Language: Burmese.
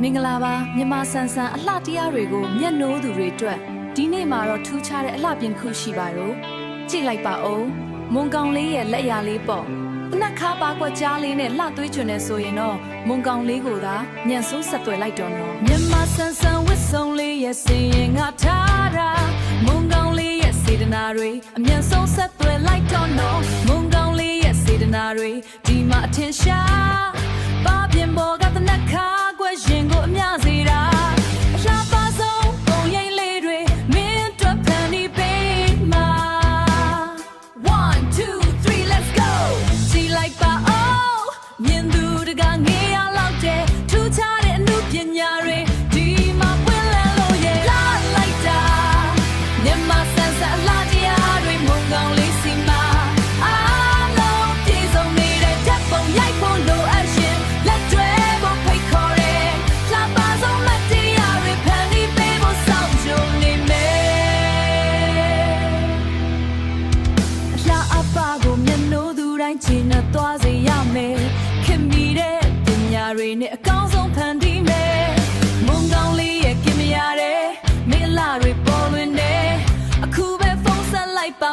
မင်္ဂလာပါမြန်မာဆန်ဆန်အလှတရားတွေကိုမျက်နှိုးသူတွေအတွက်ဒီနေ့မှာတော့ထူးခြားတဲ့အလှပြင်တစ်ခုရှိပါတော့ကြည့်လိုက်ပါဦးမွန်ကောင်လေးရဲ့လက်ရာလေးပေါ့တနက်ခါပါကွက်ကြားလေးနဲ့လှသွေးချွန်နေဆိုရင်တော့မွန်ကောင်လေးကိုသာညံဆိုးဆက်သွယ်လိုက်တော့နော်မြန်မာဆန်ဆန်ဝစ်စုံလေးရဲ့စင်ရင်ငါထားတာမွန်ကောင်လေးရဲ့စေတနာတွေအမြန်ဆုံးဆက်သွယ်လိုက်တော့နော်မွန်ကောင်လေးရဲ့စေတနာတွေဒီမှာအထင်ရှားပါပြင်ပေါ်ကတနက်ခါကွက်ရင်ကိုအများစေတာအရာပါဆုံးပုံရိပ်လေးတွေမင်းတို့ဖန်နေပေးမှာ1 2 3 let's go စီလိုက်ပါအောင်မြင်သူတကငေးရလောက်တဲ့ထူးခြားတဲ့အမှုပညာတွေဒီမှာပွင့်လန်းလို့ရဲ့လာလိုက်တာမြန်မာဆန်ဆန်အလားတရားတွေမုံကောင်းလေးစီမှာအားလုံးပြေဆုံးနေတဲ့ဓာတ်ပုံရိုက်ဖို့လိုအပ်ရှင်လက်တွေပေါ်ဖိတ်ခေါ်တယ်လာပါဆုံးမတရားတွေဖန်ပြီးပေးဖို့စောင့်ကြုံနေမယ်အလားအပါကိုမျက်နှိုးသူတိုင်းချင်နဲ့သွားစေရမယ်ခင်မိတဲ့ပညာတွေနဲ့အကောင်းဆုံးဖန်တီးမယ်မုံကောင်းလေးရဲ့ခင်မရတဲ့မင်းလာတွေပေါ်လွင်တယ်အခုပဲဖုန်းဆက်လိုက်ပါ